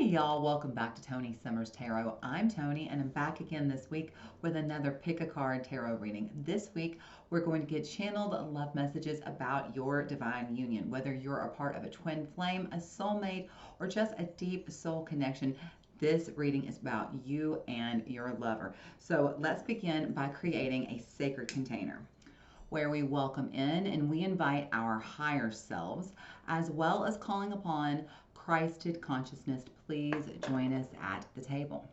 Hey y'all, welcome back to Toni Summers Tarot. I'm Toni and I'm back again this week with another pick a card tarot reading. This week we're going to get channeled love messages about your divine union, whether you're a part of a twin flame, a soulmate, or just a deep soul connection. This reading is about you and your lover. So let's begin by creating a sacred container where we welcome in and we invite our higher selves, as well as calling upon Christed consciousness. Please join us at the table.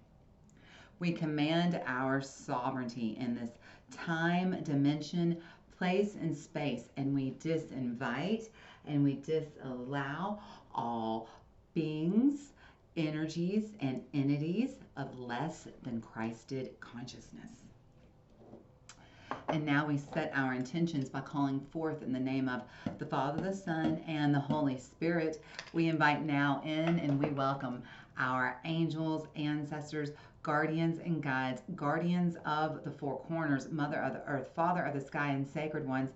We command our sovereignty in this time, dimension, place, and space, and we disinvite and we disallow all beings, energies, and entities of less than Christed consciousness. And now we set our intentions by calling forth in the name of the Father, the Son, and the Holy Spirit. We invite now in and we welcome our angels, ancestors, guardians and guides, guardians of the four corners, Mother of the earth, Father of the sky, and sacred ones.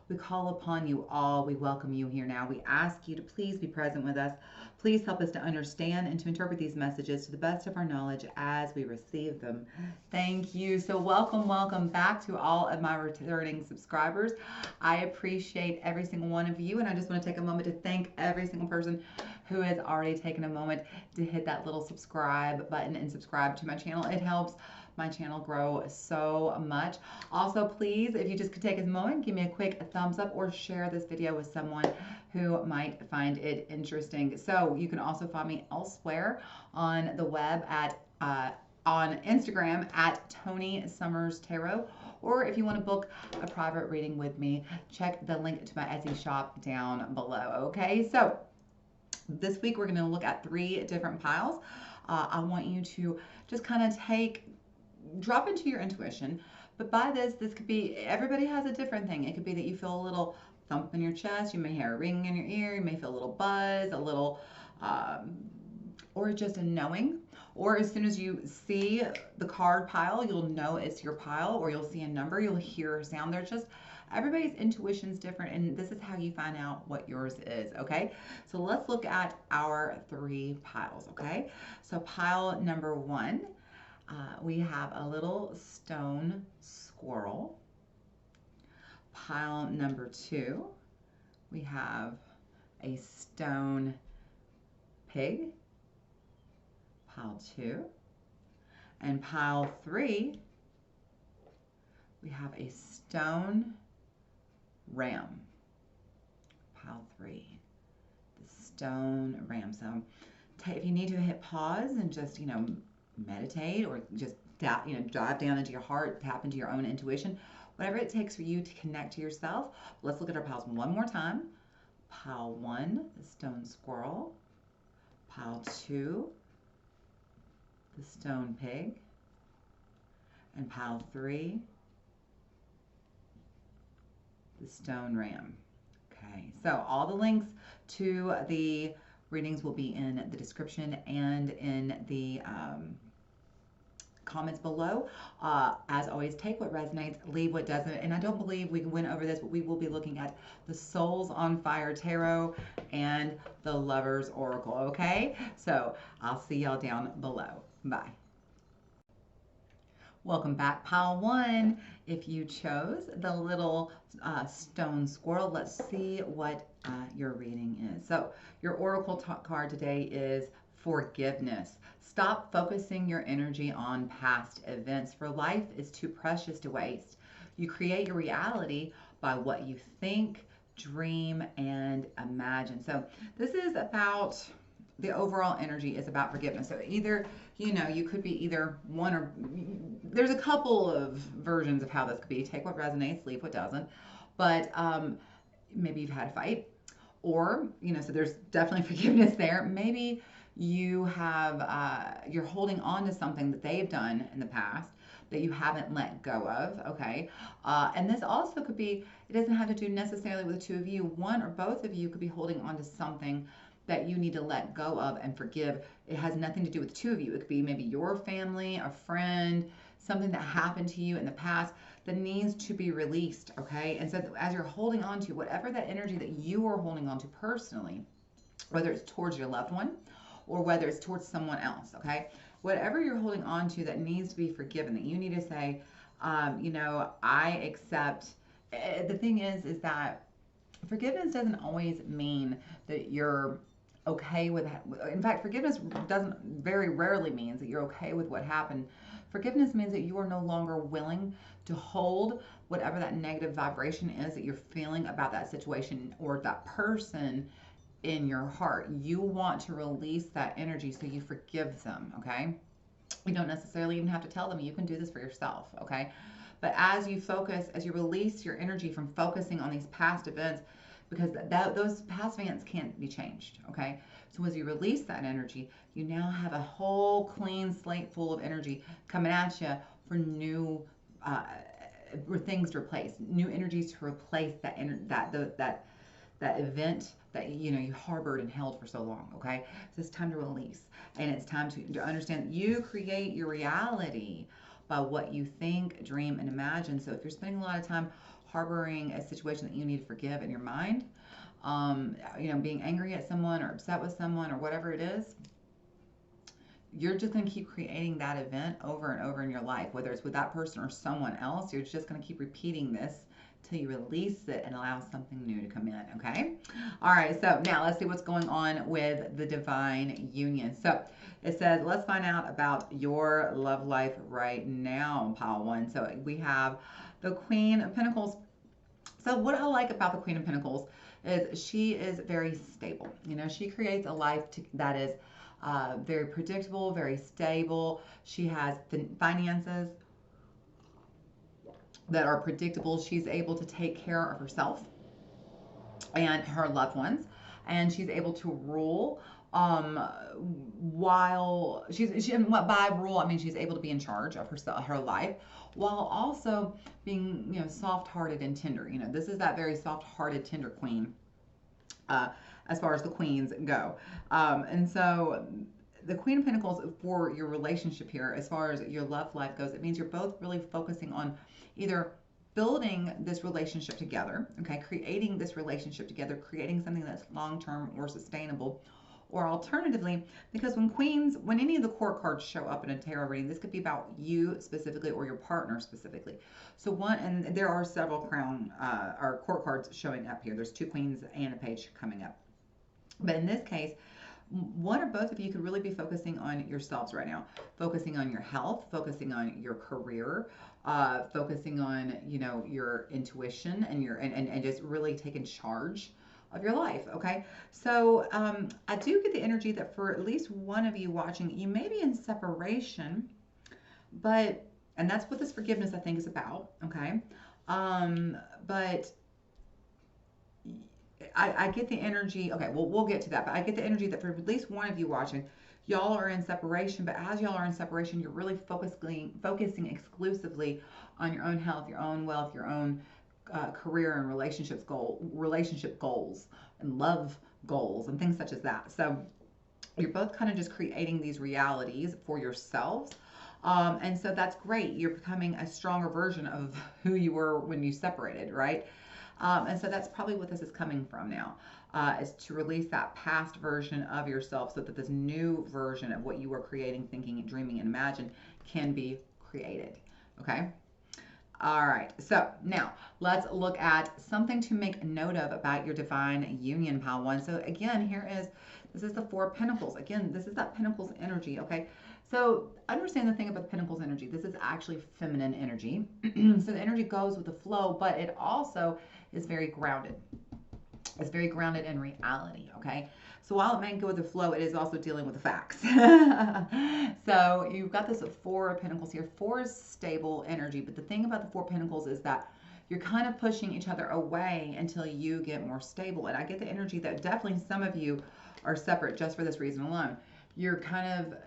We call upon you all. We welcome you here now. We ask you to please be present with us. Please help us to understand and to interpret these messages to the best of our knowledge as we receive them. Thank you. So welcome back to all of my returning subscribers. I appreciate every single one of you, and I just want to take a moment to thank every single person who has already taken a moment to hit that little subscribe button and subscribe to my channel. It helps my channel grow so much. Also, please, if you just could take a moment, give me a quick thumbs up or share this video with someone who might find it interesting. So you can also find me elsewhere on the web at on Instagram at Toni Summers Tarot, or if you want to book a private reading with me, check the link to my Etsy shop down below. Okay, so this week we're going to look at 3 different piles. I want you to just kind of drop into your intuition. But by this could be, everybody has a different thing. It could be that you feel a little thump in your chest, you may hear a ring in your ear, you may feel a little buzz, a little, or just a knowing. Or as soon as you see the card pile, you'll know it's your pile, or you'll see a number, you'll hear a sound. There's just, everybody's intuition is different, and this is how you find out what yours is, okay? So let's look at our 3 piles, okay? So pile number 1, we have a little stone squirrel. Pile number 2, we have a stone pig. Pile 2. And pile 3, we have a stone ram. Pile 3, the stone ram. So if you need to hit pause and just, meditate, or just dive down into your heart, tap into your own intuition, whatever it takes for you to connect to yourself. Let's look at our piles one more time. Pile 1, the stone squirrel. Pile 2, the stone pig. And pile 3, the stone ram. Okay, so all the links to the readings will be in the description and in the comments below. As always, take what resonates, leave what doesn't. And I don't believe we went over this, but we will be looking at the Souls on Fire Tarot and the Lover's Oracle, okay? So I'll see y'all down below. Bye. Welcome back, pile 1. If you chose the little stone squirrel, let's see what your reading is. So your oracle card today is forgiveness. Stop focusing your energy on past events, for life is too precious to waste. You create your reality by what you think, dream, and imagine. So this is about, the overall energy is about forgiveness. So either, you could be either one, or there's a couple of versions of how this could be. Take what resonates, leave what doesn't. But maybe you've had a fight, or, so there's definitely forgiveness there. Maybe you have, you're holding on to something that they've done in the past that you haven't let go of, okay? And this also could be, it doesn't have to do necessarily with the two of you. One or both of you could be holding on to something that you need to let go of and forgive. It has nothing to do with the two of you. It could be maybe your family, a friend, something that happened to you in the past that needs to be released, okay? And so as you're holding on to whatever that energy that you are holding on to personally, whether it's towards your loved one, or whether it's towards someone else, okay? Whatever you're holding on to that needs to be forgiven, that you need to say, I accept. The thing is that forgiveness doesn't always mean that you're okay with it. In fact, forgiveness doesn't very rarely means that you're okay with what happened. Forgiveness means that you are no longer willing to hold whatever that negative vibration is that you're feeling about that situation or that person in your heart. You want to release that energy, so you forgive them, okay? You don't necessarily even have to tell them. You can do this for yourself, okay? But as you focus, as you release your energy from focusing on these past events, because those past events can't be changed, okay? So as you release that energy, you now have a whole clean slate full of energy coming at you for new things to replace, new energies to replace that event that you harbored and held for so long, okay? So it's time to release, and it's time to understand that you create your reality by what you think, dream, and imagine. So if you're spending a lot of time harboring a situation that you need to forgive in your mind, being angry at someone or upset with someone or whatever it is, you're just going to keep creating that event over and over in your life, whether it's with that person or someone else. You're just going to keep repeating this till you release it and allow something new to come in, okay? All right, so now let's see what's going on with the divine union. So it says, let's find out about your love life right now, pile one. So we have the Queen of Pentacles. So what I like about the Queen of Pentacles is she is very stable. She creates a life that is very predictable, very stable. She has finances that are predictable. She's able to take care of herself and her loved ones, and she's able to rule while by rule I mean she's able to be in charge of her life, while also being soft-hearted and tender. This is that very soft-hearted, tender queen as far as the queens go. And so the Queen of Pentacles for your relationship here, as far as your love life goes, it means you're both really focusing on either building this relationship together, okay, creating this relationship together, creating something that's long-term or sustainable, or alternatively, because when any of the court cards show up in a tarot reading, this could be about you specifically or your partner specifically. So and there are several or court cards showing up here. There's 2 queens and a page coming up. But in this case, one or both of you could really be focusing on yourselves right now, focusing on your health, focusing on your career, focusing on your intuition and just really taking charge of your life, okay? So I do get the energy that for at least one of you watching, you may be in separation, and that's what this forgiveness I think is about, okay? But I get the energy, okay, well, we'll get to that, but I get the energy that for at least one of you watching, y'all are in separation, but as y'all are in separation, you're really focusing exclusively on your own health, your own wealth, your own career and relationship goals and love goals and things such as that. So you're both kind of just creating these realities for yourselves. And so that's great. You're becoming a stronger version of who you were when you separated, right? And so that's probably what this is coming from now, is to release that past version of yourself so that this new version of what you were creating, thinking, dreaming, and imagine can be created, okay? All right, so now let's look at something to make note of about your divine union, pile one. So again, this is the 4 of Pentacles. Again, this is that Pentacles energy, okay? So understand the thing about the Pentacles energy. This is actually feminine energy. So the energy goes with the flow, but it also is very grounded. It's very grounded in reality, okay? So while it may go with the flow, it is also dealing with the facts. So you've got this 4 of Pentacles here. 4 is stable energy, but the thing about the 4 of Pentacles is that you're kind of pushing each other away until you get more stable. And I get the energy that definitely some of you are separate just for this reason alone. You're kind of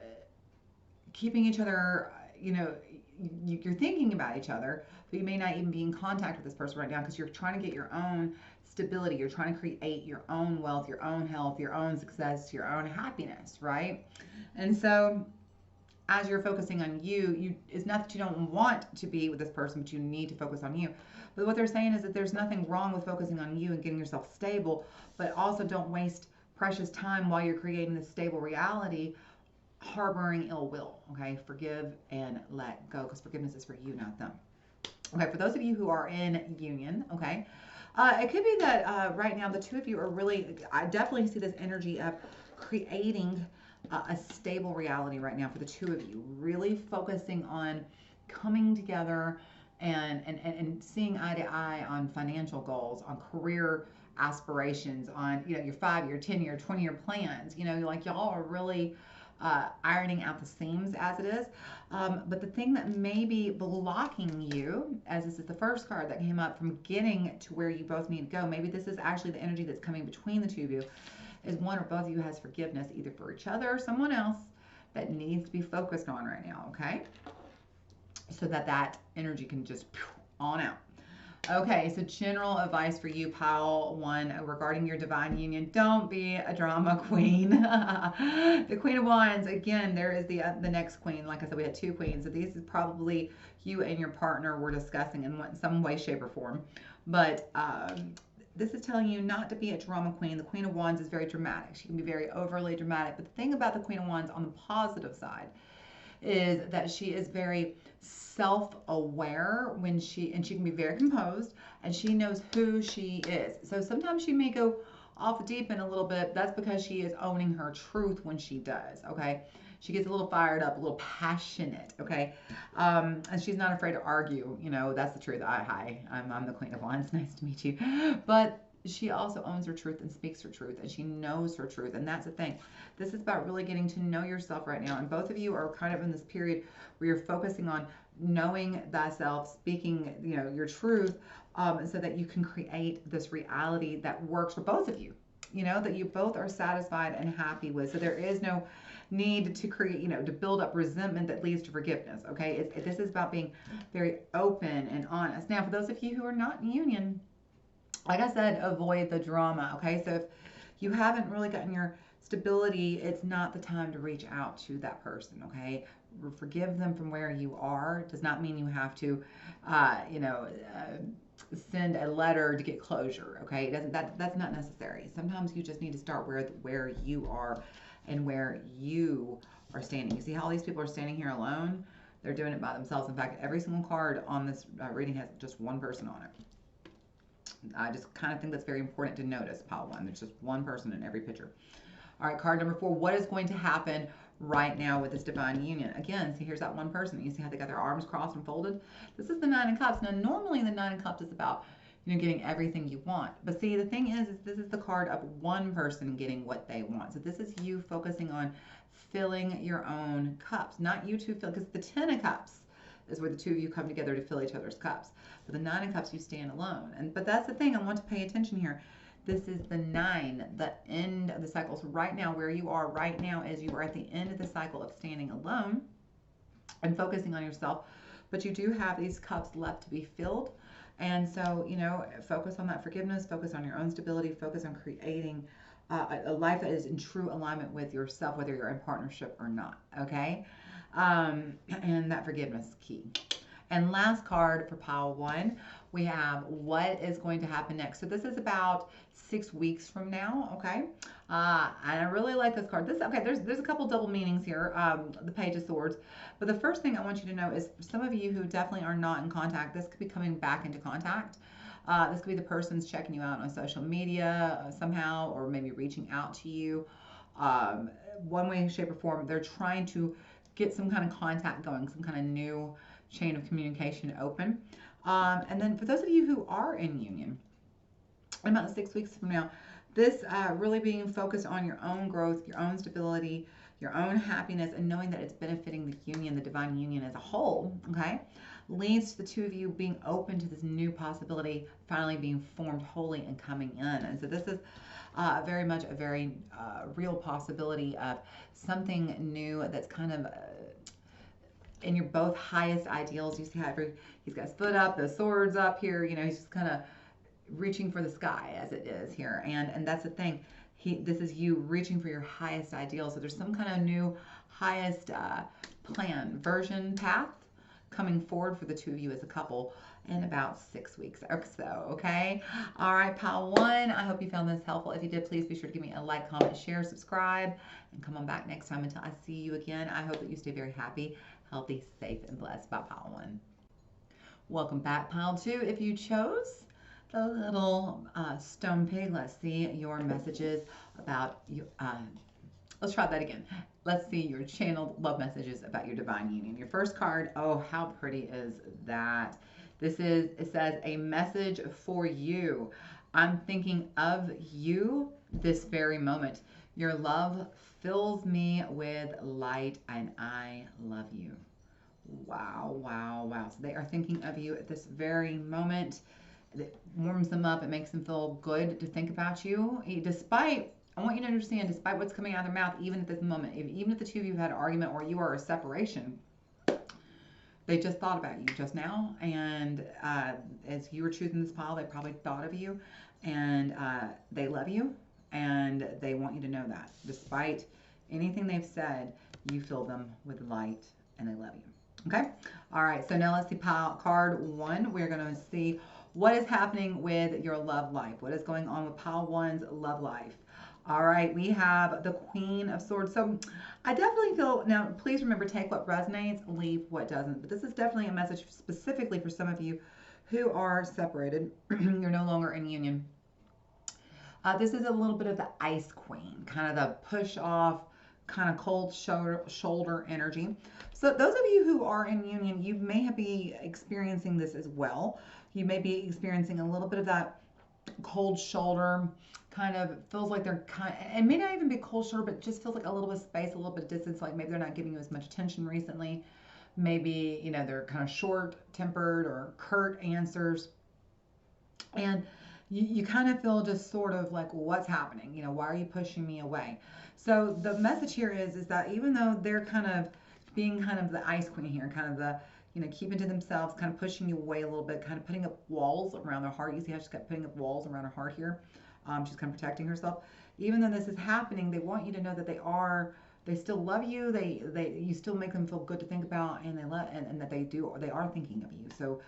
keeping each other, you're thinking about each other, but you may not even be in contact with this person right now because you're trying to get your own stability. You're trying to create your own wealth, your own health, your own success, your own happiness, right? And so as you're focusing on you, it's not that you don't want to be with this person, but you need to focus on you. But what they're saying is that there's nothing wrong with focusing on you and getting yourself stable, but also don't waste precious time while you're creating this stable reality, harboring ill will. Okay, forgive and let go, because forgiveness is for you, not them. Okay, for those of you who are in union, okay, it could be that right now the two of you are really, I definitely see this energy of creating a stable reality right now for the two of you, really focusing on coming together and seeing eye to eye on financial goals, on career aspirations, on your 5-year, 10-year, 20-year plans. Like y'all are really ironing out the seams as it is. But the thing that may be blocking you, as this is the first card that came up, from getting to where you both need to go, maybe this is actually the energy that's coming between the two of you, is one or both of you has forgiveness either for each other or someone else that needs to be focused on right now, okay? So that energy can just on out. Okay, so general advice for you, pile 1, regarding your divine union. Don't be a drama queen. The Queen of Wands, again, there is the next queen. Like I said, we had 2 queens. So these is probably you and your partner were discussing in some way, shape, or form. But this is telling you not to be a drama queen. The Queen of Wands is very dramatic. She can be very overly dramatic. But the thing about the Queen of Wands on the positive side is that she is very self-aware and she can be very composed, and she knows who she is. So sometimes she may go off the deep end a little bit. That's because she is owning her truth when she does, okay? She gets a little fired up, a little passionate, okay? And she's not afraid to argue, that's the truth. Hi, I'm the Queen of Wands. Nice to meet you. But she also owns her truth and speaks her truth, and she knows her truth, and that's the thing. This is about really getting to know yourself right now, and both of you are kind of in this period where you're focusing on knowing thyself, speaking, your truth, so that you can create this reality that works for both of you, that you both are satisfied and happy with. So there is no need to create, to build up resentment that leads to forgiveness, okay? This is about being very open and honest. Now, for those of you who are not in union, like I said, avoid the drama, okay? So if you haven't really gotten your stability, it's not the time to reach out to that person, okay? Forgive them from where you are. Does not mean you have to, send a letter to get closure, okay? It doesn't. That's not necessary. Sometimes you just need to start where you are and where you are standing. You see how all these people are standing here alone? They're doing it by themselves. In fact, every single card on this reading has just one person on it. I just kind of think that's very important to notice, pile 1. There's just one person in every picture. All right, card number 4. What is going to happen right now with this divine union? Again, see, here's that one person. You see how they got their arms crossed and folded? This is the 9 of Cups. Now, normally the 9 of Cups is about, getting everything you want. But see, the thing is this is the card of one person getting what they want. So this is you focusing on filling your own cups, not you two fill, because the 10 of Cups is where the two of you come together to fill each other's cups. But the 9 of Cups, you stand alone. But that's the thing, I want to pay attention here. This is the 9, the end of the cycle. So right now, where you are right now is you are at the end of the cycle of standing alone and focusing on yourself. But you do have these cups left to be filled. And so, focus on that forgiveness, focus on your own stability, focus on creating a life that is in true alignment with yourself, whether you're in partnership or not, okay? And that forgiveness is key. And last card for pile 1, we have what is going to happen next. So this is about 6 weeks from now, okay? And I really like this card. There's a couple double meanings here, the Page of Swords. But the first thing I want you to know is for some of you who definitely are not in contact, this could be coming back into contact. This could be the person's checking you out on social media somehow, or maybe reaching out to you. One way, shape, or form, they're trying to get some kind of contact going, some kind of new chain of communication open. And then for those of you who are in union, about 6 weeks from now, this really being focused on your own growth, your own stability, your own happiness, and knowing that it's benefiting the union, the divine union as a whole, okay, leads to the two of you being open to this new possibility finally being formed wholly and coming in. And so this is very much a very real possibility of something new that's kind of in your both highest ideals. You see how he's got his foot up, the swords up here, he's just kind of reaching for the sky as it is here. And that's the thing. This is you reaching for your highest ideal. So there's some kind of new highest plan, version, path coming forward for the two of you as a couple. in about 6 weeks or so, okay? All right, pile one, I hope you found this helpful. If you did, please be sure to give me a like, comment, share, subscribe, and come on back next time. Until I see you again, I hope that you stay very happy, healthy, safe, and blessed. By pile one. Welcome back, pile two. If you chose the little stone pig, let's see your messages about you. Let's try that again. Let's see your channeled love messages about your divine union. Your first card, oh, how pretty is that? It says, a message for you. I'm thinking of you this very moment. Your love fills me with light and I love you. Wow, wow, wow. So they are thinking of you at this very moment. It warms them up. It makes them feel good to think about you. I want you to understand, despite what's coming out of their mouth, even at this moment, even if the two of you have had an argument or you are a separation, they just thought about you just now. And as you were choosing this pile, they probably thought of you. And they love you. And they want you to know that. Despite anything they've said, you fill them with light and they love you. Okay? All right. So now let's see card one. We're going to see what is happening with your love life. What is going on with pile one's love life? All right, we have the Queen of Swords. So I definitely feel, now please remember, take what resonates, leave what doesn't. But this is definitely a message specifically for some of you who are separated. You're no longer in union. This is a little bit of the Ice Queen, kind of the push off, kind of cold shoulder energy. So those of you who are in union, you may be experiencing this as well. You may be experiencing a little bit of that cold shoulder, kind of feels like they're it may not even be cold shoulder, but just feels like a little bit of space, a little bit of distance, like maybe they're not giving you as much attention recently. Maybe, you know, they're kind of short-tempered or curt answers. And you kind of feel just sort of like, well, what's happening? You know, why are you pushing me away? So the message here is that even though they're kind of being kind of the Ice Queen here, kind of the, you know, keeping to themselves, kind of pushing you away a little bit, kind of putting up walls around their heart. You see how she's got putting up walls around her heart here? She's kind of protecting herself. Even though this is happening, they want you to know that they still love you. You still make them feel good to think about, and and that they are thinking of you. So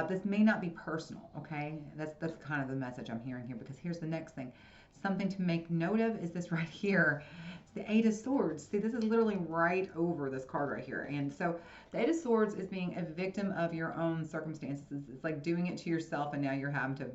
this may not be personal, okay? That's kind of the message I'm hearing here, because here's the next thing. Something to make note of is this right here. It's the Eight of Swords. See, this is literally right over this card right here. And so the Eight of Swords is being a victim of your own circumstances. It's like doing it to yourself, and now you're having to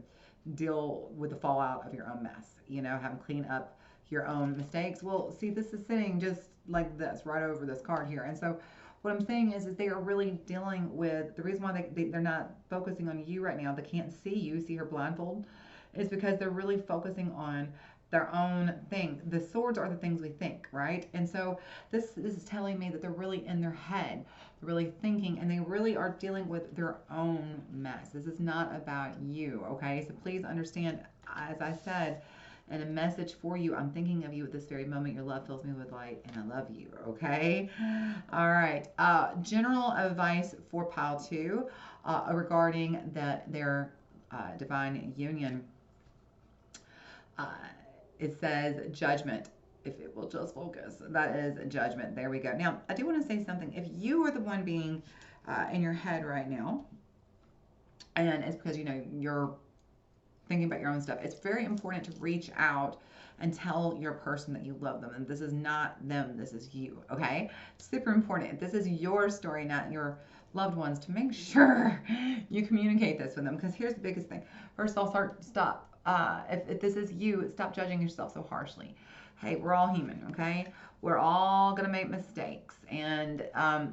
deal with the fallout of your own mess, you know, having to clean up your own mistakes. Well, see, this is sitting just like this right over this card here. And so what I'm saying is they are really dealing with the reason why they're not focusing on you right now. They can't see you, see her blindfold, is because they're really focusing on their own thing. The swords are the things we think, right? And so this is telling me that they're really in their head, they're really thinking, and they really are dealing with their own mess. This is not about you, okay? So please understand, as I said, and a message for you, I'm thinking of you at this very moment. Your love fills me with light, and I love you, okay? All right. General advice for pile two regarding their divine union. It says judgment. If it will just focus, that is judgment. There we go. Now, I do want to say something. If you are the one being in your head right now, and it's because, you know, you're thinking about your own stuff, it's very important to reach out and tell your person that you love them. And this is not them, this is you, okay? Super important. This is your story, not your loved ones, to make sure you communicate this with them. Because here's the biggest thing. First of all, stop. If this is you, stop judging yourself so harshly. Hey, we're all human, okay? We're all going to make mistakes. And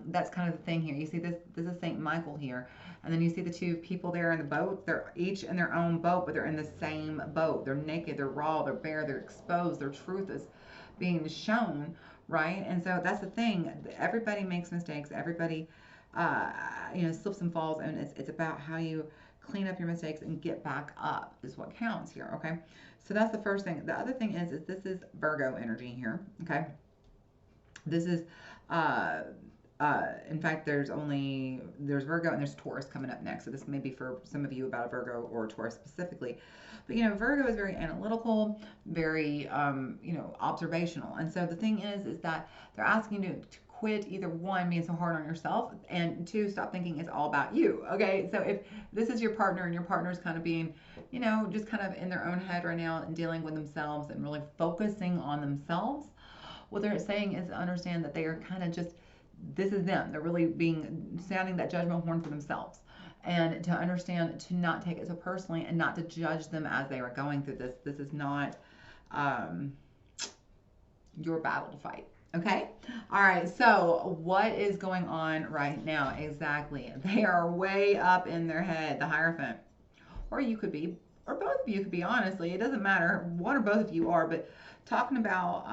that's kind of the thing here. You see, this is St. Michael here. And then you see the two people there in the boat. They're each in their own boat, but they're in the same boat. They're naked, they're raw, they're bare, they're exposed. Their truth is being shown, right? And so that's the thing. Everybody makes mistakes. Everybody, you know, slips and falls. And it's about how you clean up your mistakes and get back up is what counts here, okay? So that's the first thing. The other thing is this is Virgo energy here, okay? This is, in fact, there's Virgo and there's Taurus coming up next. So this may be for some of you about a Virgo or a Taurus specifically. But, you know, Virgo is very analytical, very, you know, observational. And so the thing is that they're asking you to quit either one, being so hard on yourself, and two, stop thinking it's all about you. Okay, so if this is your partner and your partner's kind of being, just kind of in their own head right now and dealing with themselves and really focusing on themselves, what they're saying is understand that they are kind of just, this is them. They're really sounding that judgment horn for themselves. And to understand to not take it so personally and not to judge them as they are going through this. This is not your battle to fight. Okay? All right. So what is going on right now? Exactly. They are way up in their head, the Hierophant. Or you could be, or both of you could be, honestly. It doesn't matter. One or both of you are, but talking about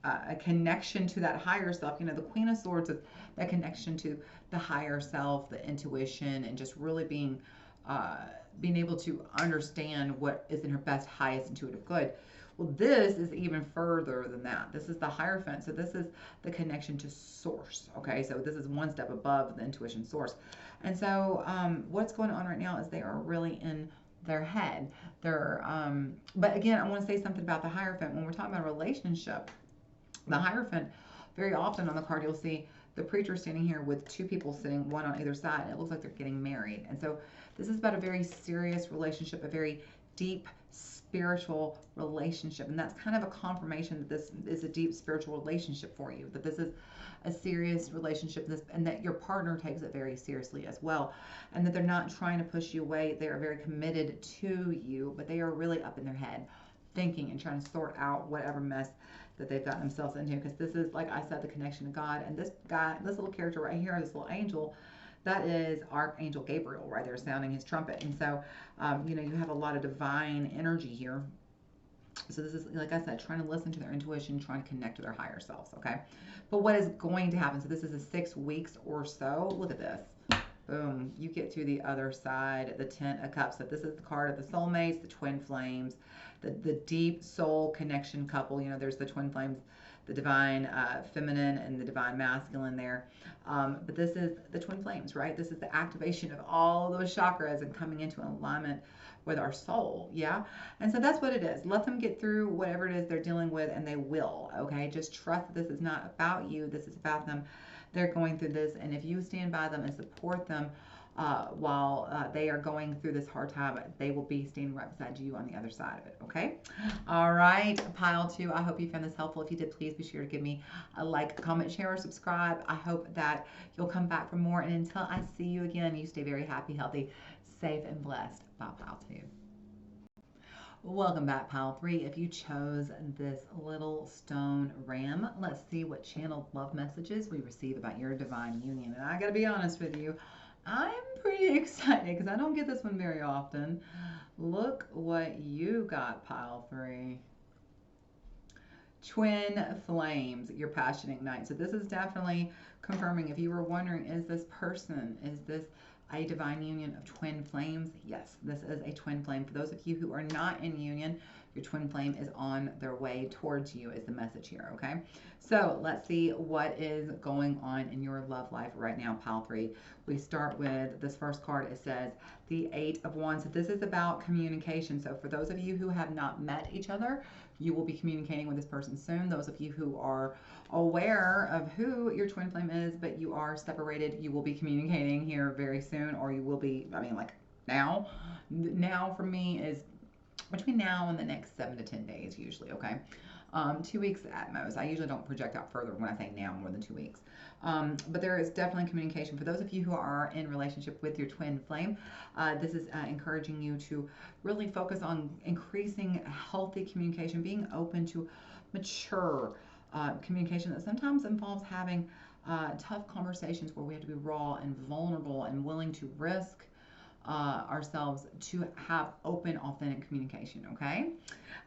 a connection to that higher self, the Queen of Swords is that connection to the higher self, the intuition, and just really being able to understand what is in her best, highest intuitive good. Well, this is even further than that. This is the Hierophant. So this is the connection to source. Okay, so this is one step above the intuition source. And so what's going on right now is they are really in their head. But again, I want to say something about the Hierophant. When we're talking about a relationship, the Hierophant, very often on the card, you'll see the preacher standing here with two people sitting, one on either side, and it looks like they're getting married. And so this is about a very serious relationship, a very deep spiritual relationship. And that's kind of a confirmation that this is a deep spiritual relationship for you, that this is a serious relationship, and that your partner takes it very seriously as well, and that they're not trying to push you away. They are very committed to you, but they are really up in their head thinking and trying to sort out whatever mess that they've gotten themselves into, because this is, like I said, the connection to God. And this guy, this little character right here, this little angel, that is Archangel Gabriel right there sounding his trumpet. And so you have a lot of divine energy here. So this is, like I said, trying to listen to their intuition, trying to connect to their higher selves. Okay, but what is going to happen? So this is a 6 weeks or so. Look at this. Boom, you get to the other side, the 10 of Cups. So this is the card of the soulmates, the twin flames, the deep soul connection couple. There's the twin flames, the divine feminine and the divine masculine there. But this is the twin flames, right? This is the activation of all those chakras and coming into alignment with our soul. Yeah. And so that's what it is. Let them get through whatever it is they're dealing with, and they will. Okay. Just trust that this is not about you. This is about them. They're going through this. And if you stand by them and support them while they are going through this hard time, they will be standing right beside you on the other side of it. Okay. All right. Pile 2. I hope you found this helpful. If you did, please be sure to give me a like, comment, share, or subscribe. I hope that you'll come back for more. And until I see you again, you stay very happy, healthy, safe, and blessed. Bye, Pile 2. Welcome back, Pile 3. If you chose this little stone ram, let's see what channeled love messages we receive about your divine union. And I gotta be honest with you, I'm pretty excited because I don't get this one very often. Look what you got, Pile 3. Twin flames, your passion ignites. So this is definitely confirming. If you were wondering, is this a divine union of twin flames? Yes, this is a twin flame. For those of you who are not in union, your twin flame is on their way towards you, is the message here. Okay, so let's see what is going on in your love life right now, Pile 3. We start with this first card. It says the 8 of Wands. So this is about communication. So for those of you who have not met each other, you will be communicating with this person soon. Those of you who are aware of who your twin flame is, but you are separated, you will be communicating here very soon, or you will be, like now. Now for me is between now and the next 7 to 10 days usually. Okay, 2 weeks at most. I usually don't project out further when I say now, more than 2 weeks. But there is definitely communication. For those of you who are in relationship with your twin flame, this is encouraging you to really focus on increasing healthy communication, being open to mature communication that sometimes involves having tough conversations where we have to be raw and vulnerable and willing to risk ourselves to have open, authentic communication.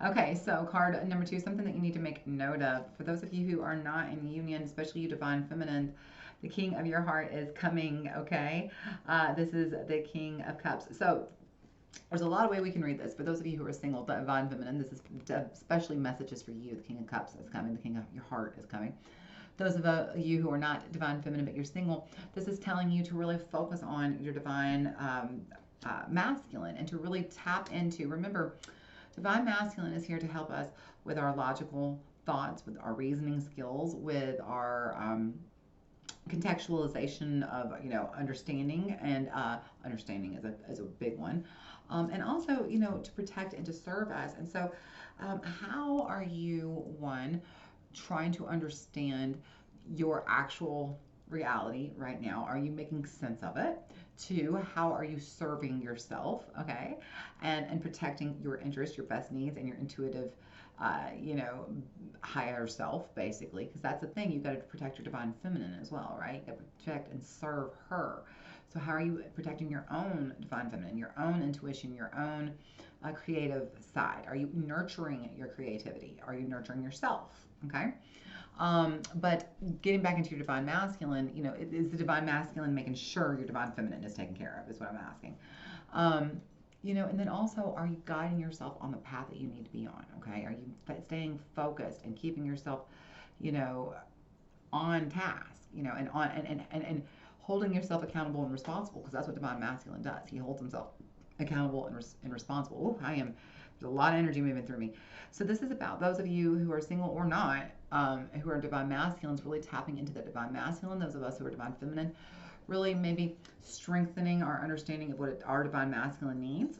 Okay, so card number 2, something that you need to make note of. For those of you who are not in union, especially you divine feminine, the King of your heart is coming. Okay, this is the King of Cups. So there's a lot of way we can read this. For those of you who are single, divine feminine, this is especially messages for you. The King of Cups is coming. The King of your heart is coming. Those of you who are not divine feminine but you're single, this is telling you to really focus on your divine masculine and to really tap into, remember, divine masculine is here to help us with our logical thoughts, with our reasoning skills, with our contextualization of, understanding, and understanding is a big one, and also, to protect and to serve us. And so, how are you, one, trying to understand your actual reality right now? Are you making sense of it? Two, how are you serving yourself? Okay, and protecting your interests, your best needs, and your intuitive, you know, higher self, basically, because that's the thing. You've got to protect your divine feminine as well, right? You've got to protect and serve her. So how are you protecting your own divine feminine, your own intuition, your own creative side? Are you nurturing your creativity? Are you nurturing yourself? Okay. But getting back into your divine masculine, is the divine masculine making sure your divine feminine is taken care of, is what I'm asking. And then also, are you guiding yourself on the path that you need to be on? Okay. Are you staying focused and keeping yourself, on task, and on and holding yourself accountable and responsible, because that's what divine masculine does. He holds himself accountable and responsible. Oh, there's a lot of energy moving through me. So this is about those of you who are single or not, who are divine masculines, really tapping into the divine masculine. Those of us who are divine feminine, really maybe strengthening our understanding of what our divine masculine needs.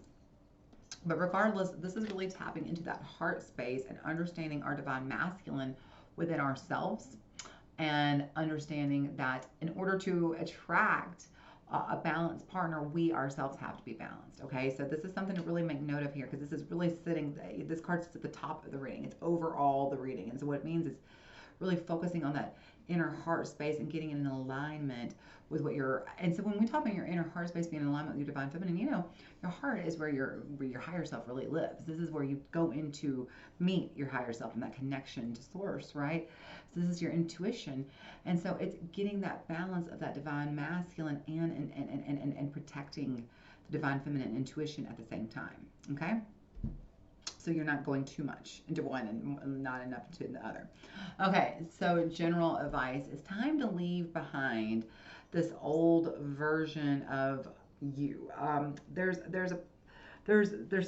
But regardless, this is really tapping into that heart space and understanding our divine masculine within ourselves, and understanding that in order to attract a balanced partner, we ourselves have to be balanced. Okay, so this is something to really make note of here, because this is really this card sits at the top of the reading. It's overall the reading. And so what it means is really focusing on that inner heart space and getting in alignment with what and so when we talk about your inner heart space being in alignment with your divine feminine, your heart is where your higher self really lives. This is where you go into meet your higher self and that connection to source, right? So this is your intuition. And so it's getting that balance of that divine masculine and protecting the divine feminine intuition at the same time. Okay? So you're not going too much into one and not enough into the other. Okay, so general advice: it's time to leave behind this old version of you. There's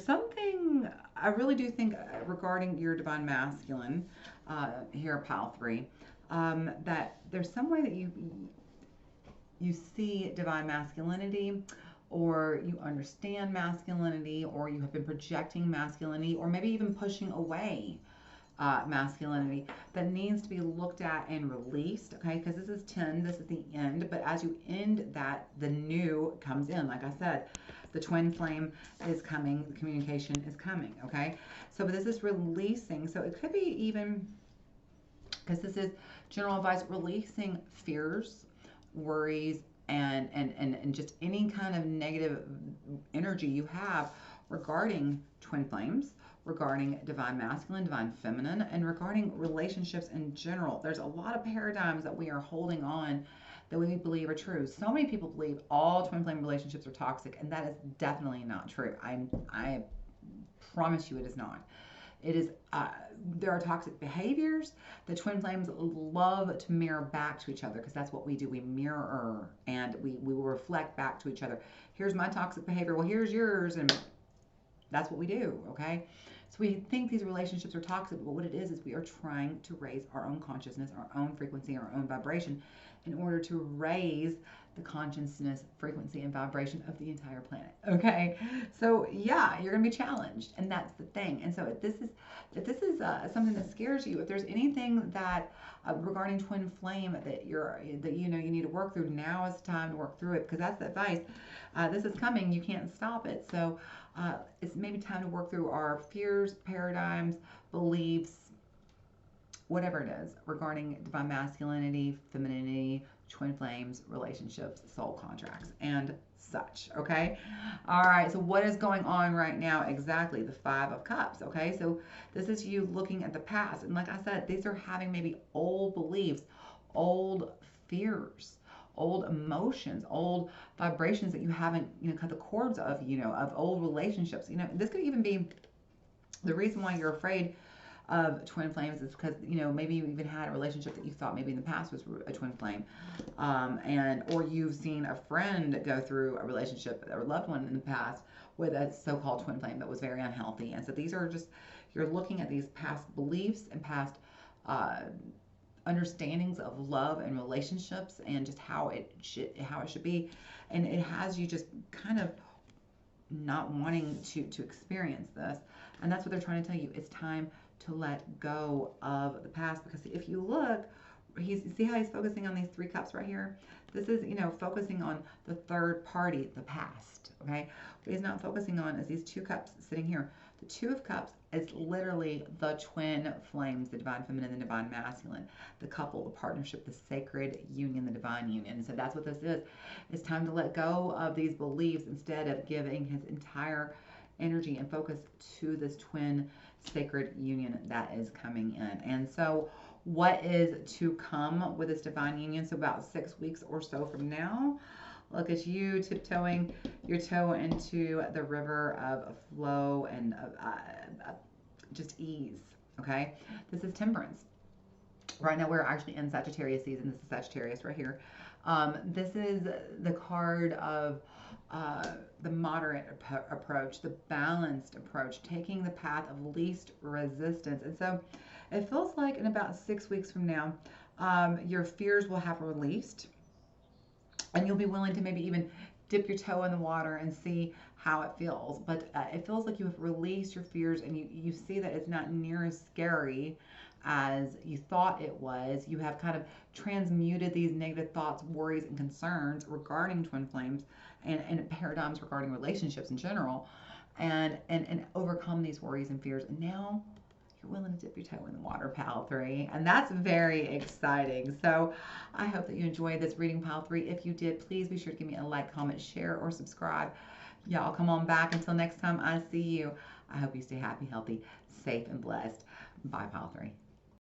something I really do think regarding your divine masculine here, pile 3, that there's some way that you see divine masculinity, or you understand masculinity, or you have been projecting masculinity, or maybe even pushing away masculinity, that needs to be looked at and released. Okay, because this is 10, this is the end, but as you end that, the new comes in. Like I said, the twin flame is coming, the communication is coming. Okay, so but this is releasing. So it could be even, because this is general advice, releasing fears, worries, and just any kind of negative energy you have regarding twin flames, regarding divine masculine, divine feminine, and regarding relationships in general. There's a lot of paradigms that we are holding on that we believe are true. So many people believe all twin flame relationships are toxic, and that is definitely not true. I promise you it is not. It is, there are toxic behaviors. The twin flames love to mirror back to each other, because that's what we do. We mirror, and we will reflect back to each other. Here's my toxic behavior. Well, here's yours. And that's what we do. Okay. So we think these relationships are toxic, but what it is we are trying to raise our own consciousness, our own frequency, our own vibration, in order to raise the consciousness, frequency, and vibration of the entire planet. Okay, so yeah, you're gonna be challenged, and that's the thing. And so if this is something that scares you, if there's anything that regarding twin flame that you need to work through, now is the time to work through it, because that's the advice. This is coming. You can't stop it. So it's maybe time to work through our fears, paradigms, beliefs, whatever it is, regarding divine masculinity, femininity, twin flames, relationships, soul contracts, and such. Okay. All right. So what is going on right now? Exactly. The 5 of Cups. Okay. So this is you looking at the past. And like I said, these are having maybe old beliefs, old fears, old emotions, old vibrations that you haven't, cut the cords of, of old relationships. This could even be the reason why you're afraid of twin flames, is because maybe you even had a relationship that you thought maybe in the past was a twin flame, or you've seen a friend go through a relationship or a loved one in the past with a so-called twin flame that was very unhealthy. And so these are just, you're looking at these past beliefs and past understandings of love and relationships and just how it should be, and it has you just kind of not wanting to experience this. And that's what they're trying to tell you. It's time to let go of the past, because if you look, see how he's focusing on these 3 cups right here? This is, focusing on the third party, the past, okay? What he's not focusing on is these 2 cups sitting here. The 2 of Cups is literally the twin flames, the divine feminine, the divine masculine, the couple, the partnership, the sacred union, the divine union. So that's what this is. It's time to let go of these beliefs instead of giving his entire energy and focus to this twin sacred union that is coming in. And so what is to come with this divine union? So about 6 weeks or so from now, look at you tiptoeing your toe into the river of flow and just ease, okay? This is temperance. Right now we're actually in Sagittarius season. This is Sagittarius right here. This is the card of the moderate approach, the balanced approach, taking the path of least resistance. And so it feels like in about 6 weeks from now, your fears will have released, and you'll be willing to maybe even dip your toe in the water and see how it feels. But it feels like you have released your fears, and you see that it's not near as scary as you thought it was. You have kind of transmuted these negative thoughts, worries, and concerns regarding twin flames and paradigms regarding relationships in general, and overcome these worries and fears. And now you're willing to dip your toe in the water, pile 3, and that's very exciting. So I hope that you enjoyed this reading, pile 3. If you did, please be sure to give me a like, comment, share, or subscribe. Y'all come on back. Until next time I see you, I hope you stay happy, healthy, safe, and blessed. Bye, pile 3.